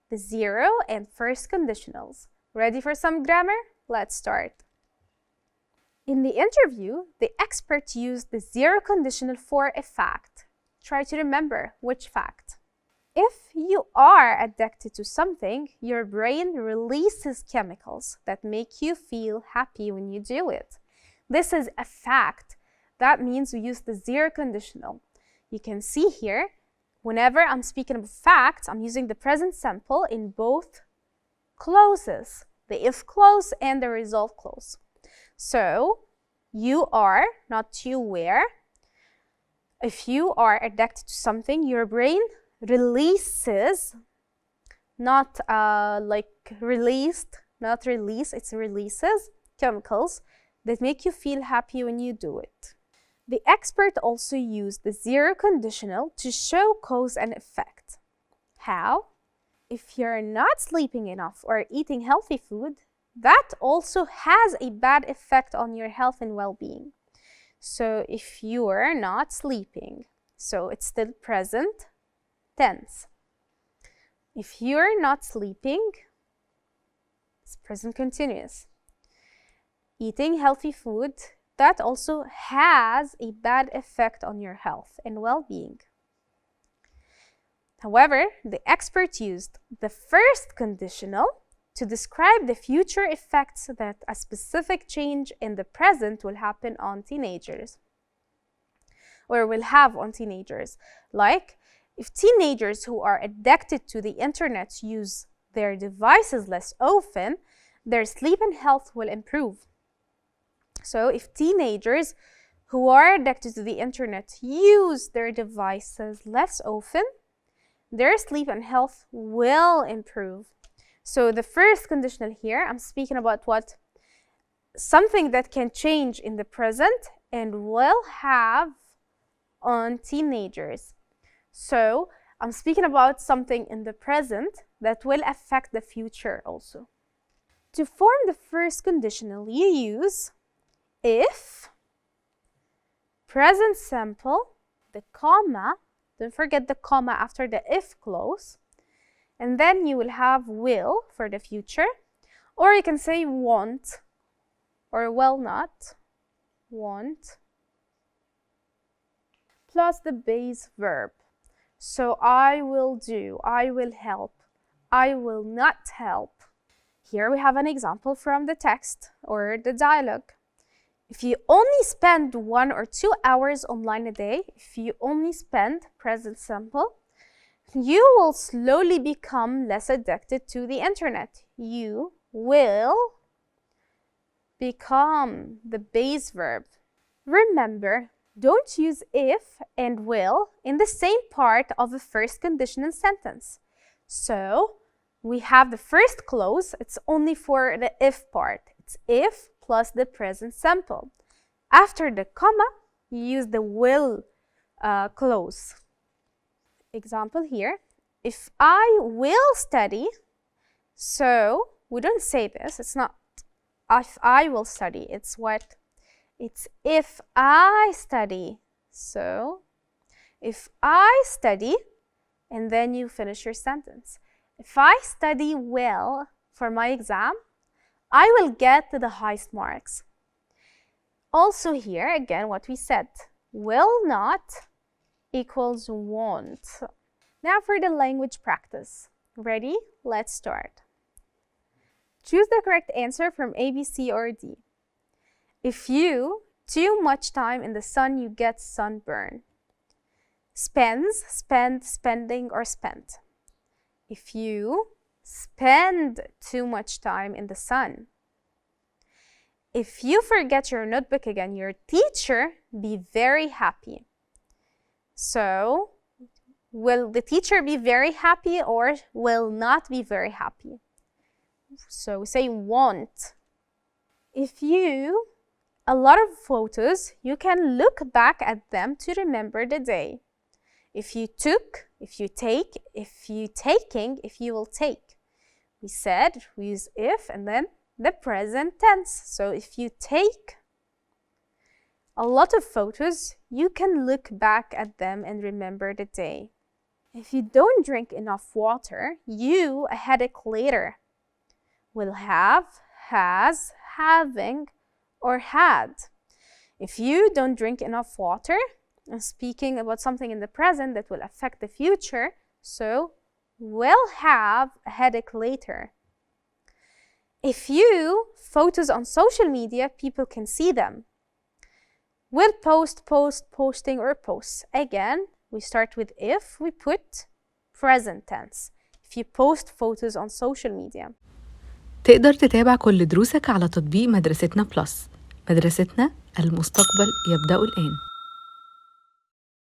the zero and first conditionals. Ready for some grammar? Let's start. In the interview, the expert used the zero conditional for a fact. Try to remember which fact. If you are addicted to something, your brain releases chemicals that make you feel happy when you do it. This is a fact. That means we use the zero conditional. You can see here, whenever I'm speaking of facts, I'm using the present simple in both clauses, the if clause and the result clause. So, you are, not you were. If you are addicted to something, your brain releases, not released, not release, it's releases chemicals that make you feel happy when you do it. The expert also used the zero conditional to show cause and effect. How? If you're not sleeping enough or eating healthy food, that also has a bad effect on your health and well-being. So if you're not sleeping, so it's still present tense. If you're not sleeping, it's present continuous. Eating healthy food, that also has a bad effect on your health and well-being. However, the expert used the first conditional to describe the future effects that a specific change in the present will happen on teenagers, or will have on teenagers. Like, if teenagers who are addicted to the internet use their devices less often, their sleep and health will improve. So if teenagers who are addicted to the internet use their devices less often, their sleep and health will improve. So the first conditional here, I'm speaking about what? Something that can change in the present and will have on teenagers. So I'm speaking about something in the present that will affect the future also. To form the first conditional, you use if, present simple, the comma, don't forget the comma after the if clause, and then you will have will for the future, or you can say want, or will not, want, plus the base verb. So I will do, I will help, I will not help. Here we have an example from the text or the dialogue. If you only spend 1 or 2 hours online a day, if you only spend present simple, you will slowly become less addicted to the internet. You will become the base verb. Remember, don't use if and will in the same part of the first conditional sentence. So, we have the first clause, it's only for the if part. It's if plus the present simple. After the comma, you use the will clause. Example here, if I will study, so we don't say this, it's not if I will study, it's what? It's if I study. So, if I study, and then you finish your sentence. If I study well for my exam, I will get the highest marks. Also here, again, what we said, will not equals won't. Now for the language practice. Ready? Let's start. Choose the correct answer from A, B, C, or D. If you too much time in the sun, you get sunburn. Spends, spend, spending, or spent. If you spend too much time in the sun. If you forget your notebook again, your teacher be very happy. So, will the teacher be very happy or will not be very happy? So, we say won't. If you a lot of photos, you can look back at them to remember the day. If you took, if you take, if you taking, if you will take. We said we use if and then the present tense. So if you take a lot of photos, you can look back at them and remember the day. If you don't drink enough water, you, a headache later, will have, has, having, or had. If you don't drink enough water, I'm speaking about something in the present that will affect the future, so will have a headache later. If you photos on social media, people can see them. Will posting, or posts. Again, we start with if, we put present tense. If you post photos on social media. تقدر تتابع كل دروسك على تطبيق مدرستنا بلس. مدرستنا، المستقبل يبدأ الآن.